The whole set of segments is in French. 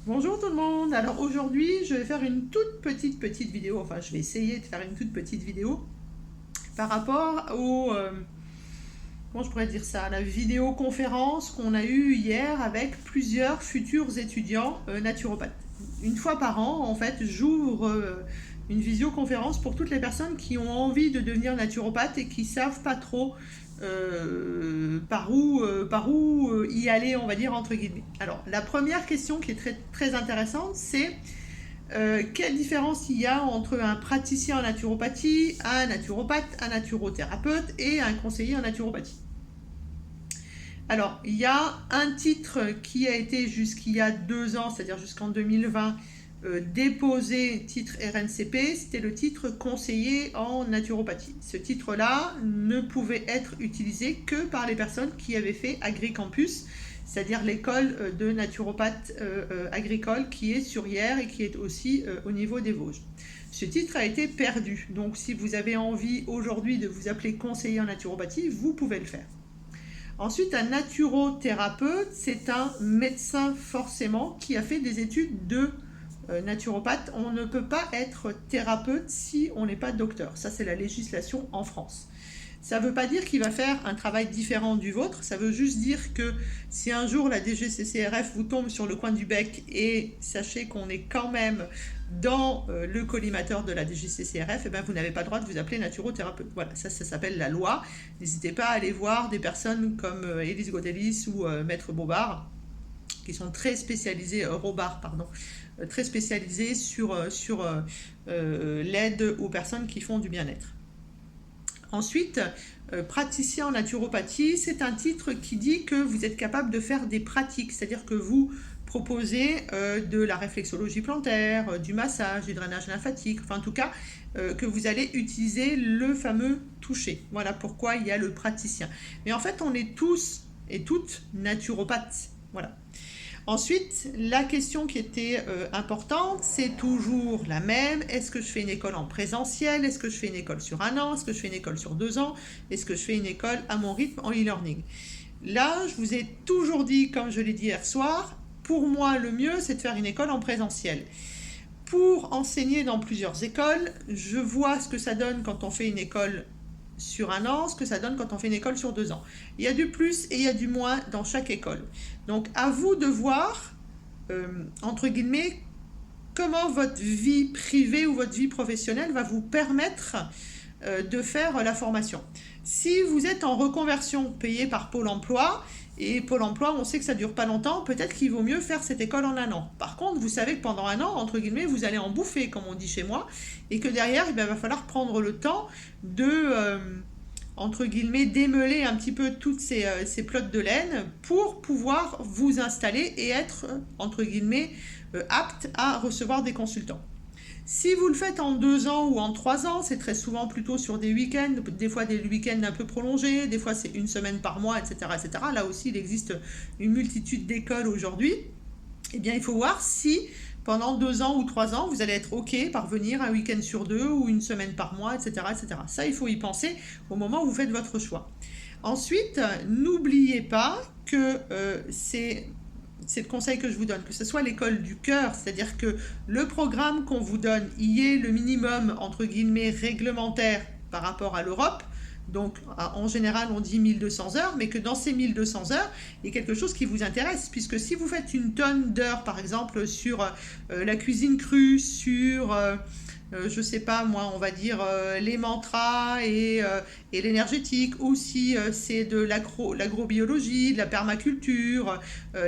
Bonjour tout le monde. Alors aujourd'hui, je vais faire une toute petite vidéo. Enfin, je vais essayer de faire une toute petite vidéo par rapport au comment je pourrais dire ça, à la vidéoconférence qu'on a eue hier avec plusieurs futurs étudiants naturopathes. Une fois par an, en fait, j'ouvre une visioconférence pour toutes les personnes qui ont envie de devenir naturopathes et qui savent pas trop par où y aller, on va dire, entre guillemets. Alors, la première question qui est très intéressante, c'est quelle différence il y a entre un praticien en naturopathie, un naturopathe, un naturothérapeute et un conseiller en naturopathie. Alors, il y a un titre qui a été jusqu'il y a 2 ans, c'est-à-dire jusqu'en 2020, déposé titre RNCP, c'était le titre conseiller en naturopathie. Ce titre-là ne pouvait être utilisé que par les personnes qui avaient fait AgriCampus, c'est-à-dire l'école de naturopathe agricole qui est sur Hyères et qui est aussi au niveau des Vosges. Ce titre a été perdu, donc si vous avez envie aujourd'hui de vous appeler conseiller en naturopathie, vous pouvez le faire. Ensuite, un naturothérapeute, c'est un médecin forcément qui a fait des études de naturopathe. On ne peut pas être thérapeute si on n'est pas docteur. Ça, c'est la législation en France. Ça ne veut pas dire qu'il va faire un travail différent du vôtre, ça veut juste dire que si un jour la DGCCRF vous tombe sur le coin du bec, et sachez qu'on est quand même dans le collimateur de la DGCCRF, et ben vous n'avez pas le droit de vous appeler naturothérapeute. Voilà, ça s'appelle la loi. N'hésitez pas à aller voir des personnes comme Élise Godelis ou Maître Bobard, qui sont très spécialisés, Robard, pardon, très spécialisés sur l'aide aux personnes qui font du bien-être. Ensuite, praticien en naturopathie, c'est un titre qui dit que vous êtes capable de faire des pratiques, c'est-à-dire que vous proposez de la réflexologie plantaire, du massage, du drainage lymphatique, enfin en tout cas que vous allez utiliser le fameux toucher. Voilà pourquoi il y a le praticien. Mais en fait, on est tous et toutes naturopathes. Voilà. Ensuite, la question qui était importante, c'est toujours la même. Est-ce que je fais une école en présentiel? Est-ce que je fais une école sur 1 an? Est-ce que je fais une école sur 2 ans? Est-ce que je fais une école à mon rythme en e-learning? Là, je vous ai toujours dit, comme je l'ai dit hier soir, pour moi, le mieux, c'est de faire une école en présentiel. Pour enseigner dans plusieurs écoles, je vois ce que ça donne quand on fait une école sur 1 an, ce que ça donne quand on fait une école sur 2 ans. Il y a du plus et il y a du moins dans chaque école. Donc à vous de voir, entre guillemets, comment votre vie privée ou votre vie professionnelle va vous permettre de faire la formation. Si vous êtes en reconversion payée par Pôle emploi, et Pôle emploi, on sait que ça ne dure pas longtemps, peut-être qu'il vaut mieux faire cette école en 1 an. Par contre, vous savez que pendant 1 an, entre guillemets, vous allez en bouffer, comme on dit chez moi, et que derrière, il va falloir prendre le temps de, entre guillemets, démêler un petit peu toutes ces pelotes de laine pour pouvoir vous installer et être, entre guillemets, apte à recevoir des consultants. Si vous le faites en 2 ans ou en 3 ans, c'est très souvent plutôt sur des week-ends, des fois des week-ends un peu prolongés, des fois c'est une semaine par mois, etc., etc. Là aussi, il existe une multitude d'écoles aujourd'hui. Eh bien, il faut voir si pendant 2 ans ou 3 ans, vous allez être OK par venir un week-end sur 2 ou une semaine par mois, etc., etc. Ça, il faut y penser au moment où vous faites votre choix. Ensuite, n'oubliez pas que c'est le conseil que je vous donne, que ce soit l'école du cœur, c'est-à-dire que le programme qu'on vous donne y est le minimum, entre guillemets, réglementaire par rapport à l'Europe. Donc, en général, on dit 1200 heures, mais que dans ces 1200 heures, il y a quelque chose qui vous intéresse, puisque si vous faites une tonne d'heures, par exemple, sur la cuisine crue, sur je sais pas moi, on va dire les mantras et l'énergétique, ou si c'est de l'agrobiologie, de la permaculture,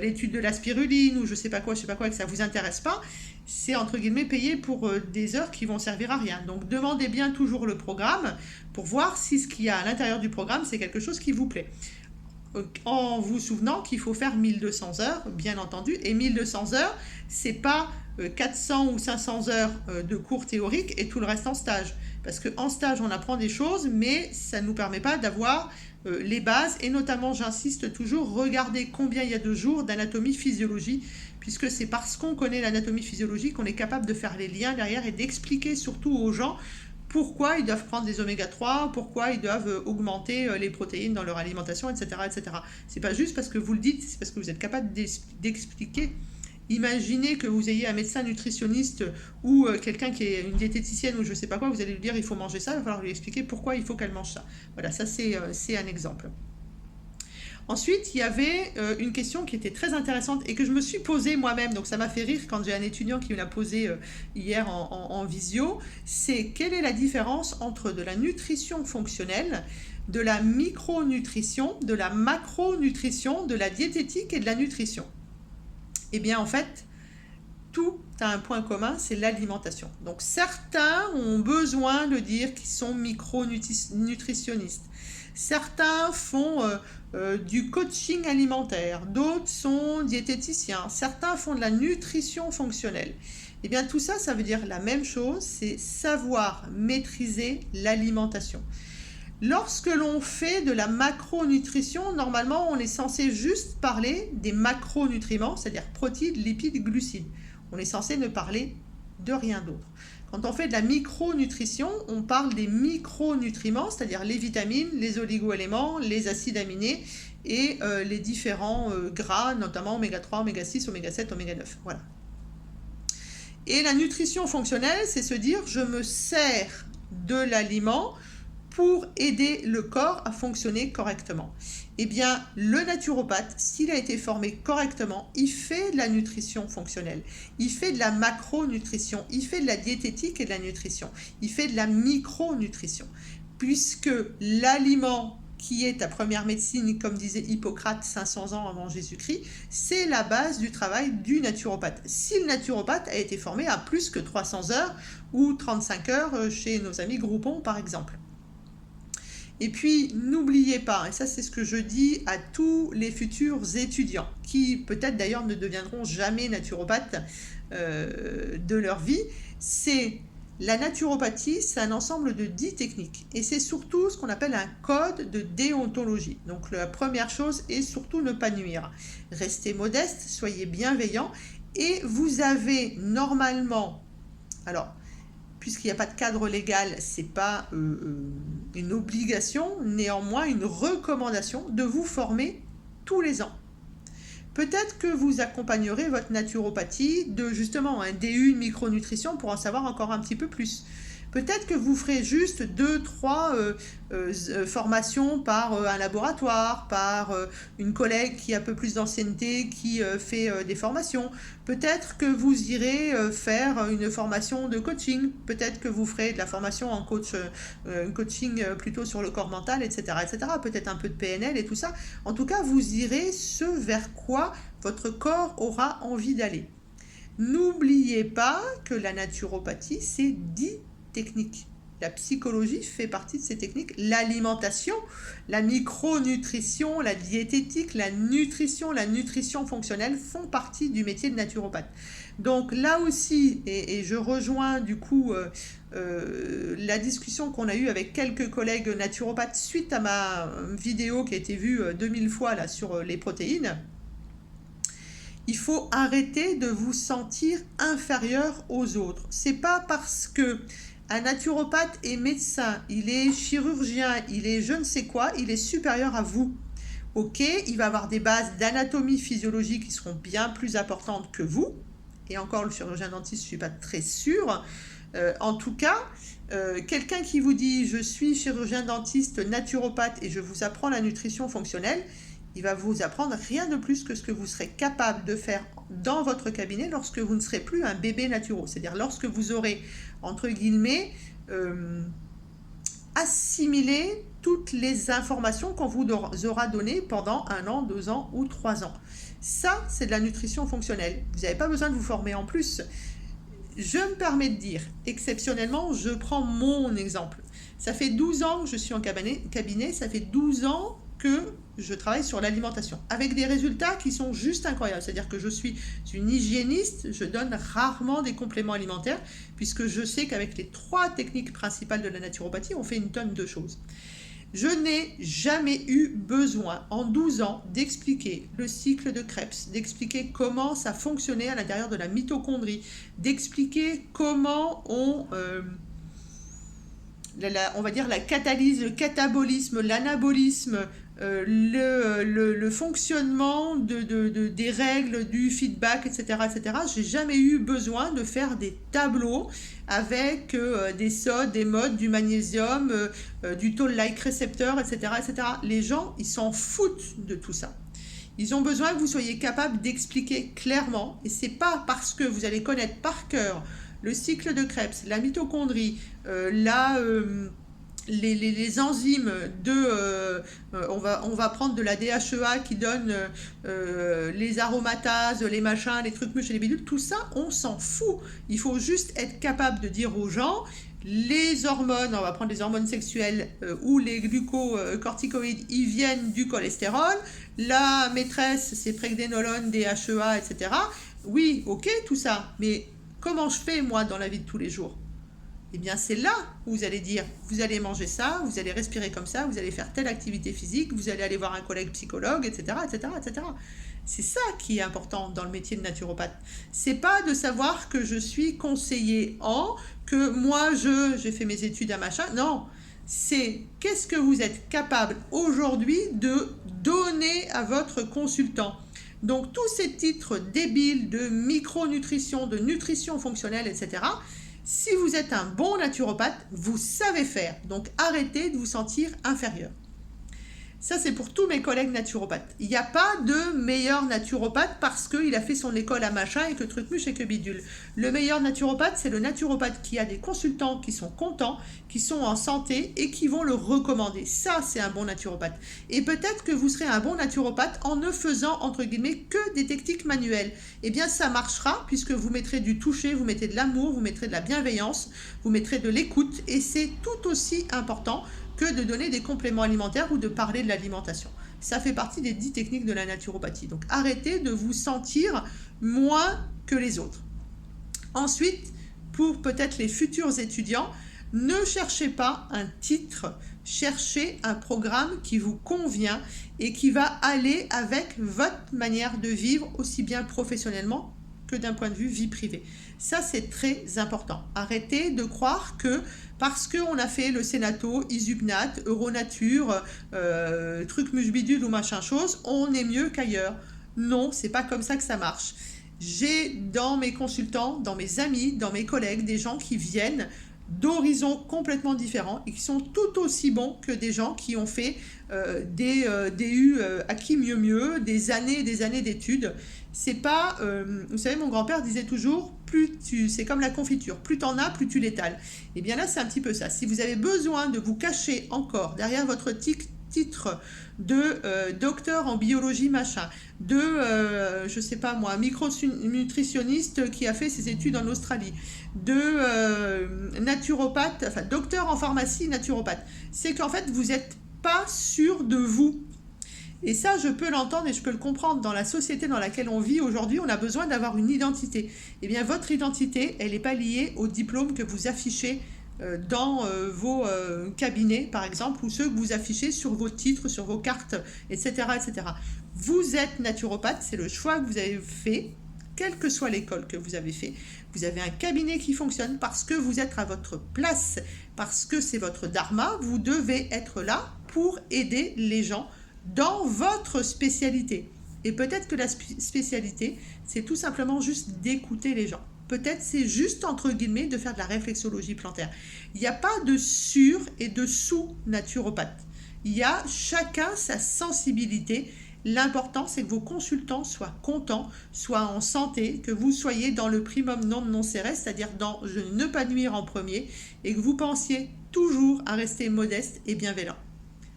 l'étude de la spiruline, ou je sais pas quoi, et que ça vous intéresse pas, c'est entre guillemets payé pour des heures qui vont servir à rien. Donc demandez bien toujours le programme pour voir si ce qu'il y a à l'intérieur du programme, c'est quelque chose qui vous plaît. En vous souvenant qu'il faut faire 1200 heures, bien entendu, et 1200 heures, c'est pas 400 ou 500 heures de cours théoriques et tout le reste en stage. Parce qu'en stage, on apprend des choses, mais ça ne nous permet pas d'avoir les bases, et notamment, j'insiste toujours, regardez combien il y a de jours d'anatomie-physiologie, puisque c'est parce qu'on connaît l'anatomie-physiologie qu'on est capable de faire les liens derrière et d'expliquer surtout aux gens pourquoi ils doivent prendre des oméga 3, pourquoi ils doivent augmenter les protéines dans leur alimentation, etc., etc. C'est pas juste parce que vous le dites, c'est parce que vous êtes capable d'expliquer Imaginez que vous ayez un médecin nutritionniste ou quelqu'un qui est une diététicienne ou je ne sais pas quoi, vous allez lui dire il faut manger ça, il va falloir lui expliquer pourquoi il faut qu'elle mange ça. Voilà, ça c'est un exemple. Ensuite, il y avait une question qui était très intéressante et que je me suis posée moi-même, donc ça m'a fait rire quand j'ai un étudiant qui me l'a posée hier en visio, c'est quelle est la différence entre de la nutrition fonctionnelle, de la micronutrition, de la macronutrition, de la diététique et de la nutrition. Eh bien en fait, tout a un point commun, c'est l'alimentation. Donc certains ont besoin de dire qu'ils sont micronutritionnistes. Certains font du coaching alimentaire, d'autres sont diététiciens, certains font de la nutrition fonctionnelle. Eh bien tout ça, ça veut dire la même chose, c'est savoir maîtriser l'alimentation. Lorsque l'on fait de la macronutrition, normalement on est censé juste parler des macronutriments, c'est-à-dire protéines, lipides, glucides. On est censé ne parler de rien d'autre. Quand on fait de la micronutrition, on parle des micronutriments, c'est-à-dire les vitamines, les oligo-éléments, les acides aminés et les différents gras, notamment oméga 3, oméga 6, oméga 7, oméga 9. Voilà. Et la nutrition fonctionnelle, c'est se dire je me sers de l'aliment pour aider le corps à fonctionner correctement. Eh bien, le naturopathe, s'il a été formé correctement, il fait de la nutrition fonctionnelle, il fait de la macronutrition, il fait de la diététique et de la nutrition, il fait de la micronutrition, puisque l'aliment qui est ta première médecine, comme disait Hippocrate 500 ans avant Jésus-Christ, c'est la base du travail du naturopathe. Si le naturopathe a été formé à plus que 300 heures ou 35 heures chez nos amis Groupon, par exemple. Et puis, n'oubliez pas, et ça c'est ce que je dis à tous les futurs étudiants, qui peut-être d'ailleurs ne deviendront jamais naturopathes de leur vie, c'est la naturopathie, c'est un ensemble de 10 techniques. Et c'est surtout ce qu'on appelle un code de déontologie. Donc la première chose est surtout ne pas nuire. Restez modeste, soyez bienveillant, et vous avez normalement... Alors, puisqu'il n'y a pas de cadre légal, ce n'est pas une obligation, néanmoins une recommandation de vous former tous les ans. Peut-être que vous accompagnerez votre naturopathie de justement un DU de micronutrition pour en savoir encore un petit peu plus. Peut-être que vous ferez juste 2-3 formations par un laboratoire, par une collègue qui a un peu plus d'ancienneté, qui fait des formations. Peut-être que vous irez faire une formation de coaching. Peut-être que vous ferez de la formation en coaching plutôt sur le corps mental, etc., etc. Peut-être un peu de PNL et tout ça. En tout cas, vous irez ce vers quoi votre corps aura envie d'aller. N'oubliez pas que la naturopathie, c'est 10 techniques. La psychologie fait partie de ces techniques. L'alimentation, la micronutrition, la diététique, la nutrition fonctionnelle font partie du métier de naturopathe. Donc là aussi, et je rejoins du coup la discussion qu'on a eue avec quelques collègues naturopathes suite à ma vidéo qui a été vue 2000 fois là, sur les protéines. Il faut arrêter de vous sentir inférieur aux autres. C'est pas parce que un naturopathe est médecin, il est chirurgien, il est je ne sais quoi, il est supérieur à vous. Ok, il va avoir des bases d'anatomie physiologique qui seront bien plus importantes que vous. Et encore, le chirurgien dentiste, je ne suis pas très sûre. En tout cas, quelqu'un qui vous dit « je suis chirurgien dentiste, naturopathe et je vous apprends la nutrition fonctionnelle », il va vous apprendre rien de plus que ce que vous serez capable de faire dans votre cabinet lorsque vous ne serez plus un bébé naturo. C'est-à-dire lorsque vous aurez, entre guillemets, assimilé toutes les informations qu'on vous aura données pendant 1 an, 2 ans ou 3 ans. Ça, c'est de la nutrition fonctionnelle. Vous n'avez pas besoin de vous former en plus. Je me permets de dire, exceptionnellement, je prends mon exemple. Ça fait 12 ans que je suis en cabinet, ça fait 12 ans que je travaille sur l'alimentation, avec des résultats qui sont juste incroyables. C'est-à-dire que je suis une hygiéniste, je donne rarement des compléments alimentaires, puisque je sais qu'avec les 3 techniques principales de la naturopathie, on fait une tonne de choses. Je n'ai jamais eu besoin, en 12 ans, d'expliquer le cycle de Krebs, d'expliquer comment ça fonctionnait à l'intérieur de la mitochondrie, d'expliquer comment on va dire la catalyse, le catabolisme, l'anabolisme, le fonctionnement des règles, du feedback, etc., etc. J'ai jamais eu besoin de faire des tableaux avec des sods, des modes, du magnésium, du toll-like récepteur, etc., etc. Les gens, ils s'en foutent de tout ça. Ils ont besoin que vous soyez capable d'expliquer clairement, et c'est pas parce que vous allez connaître par cœur le cycle de Krebs, la mitochondrie, les enzymes on va prendre de la DHEA qui donne les aromatases, les machins, les trucs mûches et les bidules, tout ça, on s'en fout. Il faut juste être capable de dire aux gens, les hormones, on va prendre les hormones sexuelles ou les glucocorticoïdes, ils viennent du cholestérol, la maîtresse, c'est pregnénolone, DHEA, etc. Oui, ok, tout ça, mais comment je fais, moi, dans la vie de tous les jours? Eh bien, c'est là où vous allez dire, vous allez manger ça, vous allez respirer comme ça, vous allez faire telle activité physique, vous allez aller voir un collègue psychologue, etc., etc., etc. C'est ça qui est important dans le métier de naturopathe. C'est pas de savoir que je suis conseiller que moi j'ai fait mes études à machin. Non, c'est qu'est-ce que vous êtes capable aujourd'hui de donner à votre consultant. Donc tous ces titres débiles de micronutrition, de nutrition fonctionnelle, etc., si vous êtes un bon naturopathe, vous savez faire. Donc arrêtez de vous sentir inférieur. Ça, c'est pour tous mes collègues naturopathes. Il n'y a pas de meilleur naturopathe parce qu'il a fait son école à machin et que truc-muche et que bidule. Le meilleur naturopathe, c'est le naturopathe qui a des consultants qui sont contents, qui sont en santé et qui vont le recommander. Ça, c'est un bon naturopathe. Et peut-être que vous serez un bon naturopathe en ne faisant, entre guillemets, que des techniques manuelles. Eh bien, ça marchera puisque vous mettrez du toucher, vous mettrez de l'amour, vous mettrez de la bienveillance, vous mettrez de l'écoute et c'est tout aussi important que de donner des compléments alimentaires ou de parler de l'alimentation. Ça fait partie des 10 techniques de la naturopathie. Donc arrêtez de vous sentir moins que les autres. Ensuite, pour peut-être les futurs étudiants, ne cherchez pas un titre, cherchez un programme qui vous convient et qui va aller avec votre manière de vivre, aussi bien professionnellement que d'un point de vue vie privée. Ça, c'est très important. Arrêtez de croire que parce qu'on a fait le Sénato, Isubnat, Euronature, truc bidule ou machin chose, on est mieux qu'ailleurs. Non, c'est pas comme ça que ça marche. J'ai dans mes consultants, dans mes amis, dans mes collègues, des gens qui viennent d'horizons complètement différents et qui sont tout aussi bons que des gens qui ont fait des DU acquis mieux, des années et des années d'études. C'est pas, vous savez, mon grand-père disait toujours, c'est comme la confiture, plus t'en as, plus tu l'étales. Et bien là, c'est un petit peu ça. Si vous avez besoin de vous cacher encore derrière votre titre de docteur en biologie machin, je sais pas moi, micronutritionniste qui a fait ses études en Australie, de naturopathe, enfin docteur en pharmacie naturopathe, c'est qu'en fait vous n'êtes pas sûr de vous. Et ça, je peux l'entendre et je peux le comprendre. Dans la société dans laquelle on vit aujourd'hui, on a besoin d'avoir une identité. Eh bien, votre identité, elle n'est pas liée au diplôme que vous affichez dans vos cabinets, par exemple, ou ceux que vous affichez sur vos titres, sur vos cartes, etc., etc. Vous êtes naturopathe, c'est le choix que vous avez fait, quelle que soit l'école que vous avez fait. Vous avez un cabinet qui fonctionne parce que vous êtes à votre place, parce que c'est votre dharma. Vous devez être là pour aider les gens dans votre spécialité. Et peut-être que la spécialité, c'est tout simplement juste d'écouter les gens. Peut-être c'est juste, entre guillemets, de faire de la réflexologie plantaire. Il n'y a pas de sur et de sous-naturopathe. Il y a chacun sa sensibilité. L'important, c'est que vos consultants soient contents, soient en santé, que vous soyez dans le primum non serré, c'est-à-dire dans je ne pas nuire en premier, et que vous pensiez toujours à rester modeste et bienveillant.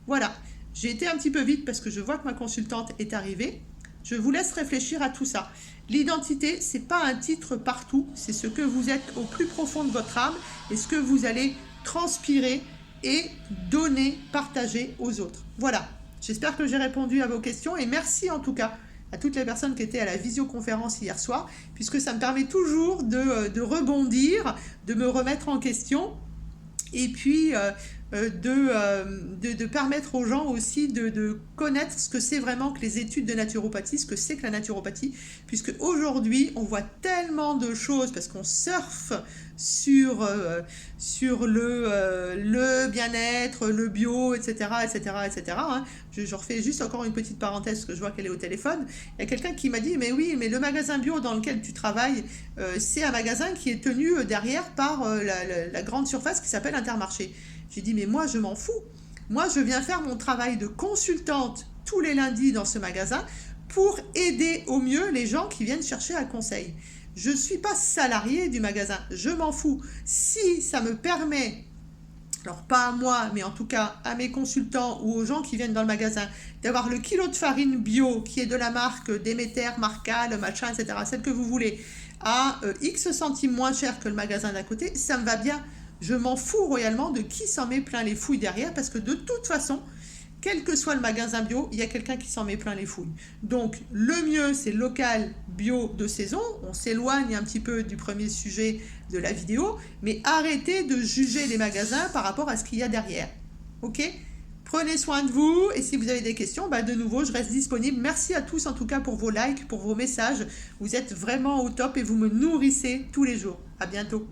Voilà. J'ai été un petit peu vite parce que je vois que ma consultante est arrivée. Je vous laisse réfléchir à tout ça. L'identité, c'est pas un titre partout, c'est ce que vous êtes au plus profond de votre âme et ce que vous allez transpirer et donner, partager aux autres. Voilà, j'espère que j'ai répondu à vos questions et merci en tout cas à toutes les personnes qui étaient à la visioconférence hier soir, puisque ça me permet toujours de rebondir, de me remettre en question. Et puis, de permettre aux gens aussi de connaître ce que c'est vraiment que les études de naturopathie, ce que c'est que la naturopathie, puisque aujourd'hui on voit tellement de choses parce qu'on surfe sur, sur le bien-être, le bio, etc., etc., etc. Hein. Je refais juste encore une petite parenthèse parce que je vois qu'elle est au téléphone. Il y a quelqu'un qui m'a dit, mais oui, mais le magasin bio dans lequel tu travailles, c'est un magasin qui est tenu derrière par la grande surface qui s'appelle Intermarché. J'ai dit, mais moi, je m'en fous. Moi, je viens faire mon travail de consultante tous les lundis dans ce magasin pour aider au mieux les gens qui viennent chercher un conseil. Je ne suis pas salarié du magasin, je m'en fous. Si ça me permet, alors pas à moi, mais en tout cas à mes consultants ou aux gens qui viennent dans le magasin, d'avoir le kilo de farine bio qui est de la marque Déméter, Marcal, machin, etc., celle que vous voulez, à X centimes moins cher que le magasin d'à côté, ça me va bien. Je m'en fous royalement de qui s'en met plein les fouilles derrière, parce que de toute façon, quel que soit le magasin bio, il y a quelqu'un qui s'en met plein les fouilles. Donc, le mieux, c'est local, bio, de saison. On s'éloigne un petit peu du premier sujet de la vidéo, mais arrêtez de juger les magasins par rapport à ce qu'il y a derrière. Ok ? Prenez soin de vous, et si vous avez des questions, bah de nouveau, je reste disponible. Merci à tous en tout cas pour vos likes, pour vos messages. Vous êtes vraiment au top et vous me nourrissez tous les jours. À bientôt.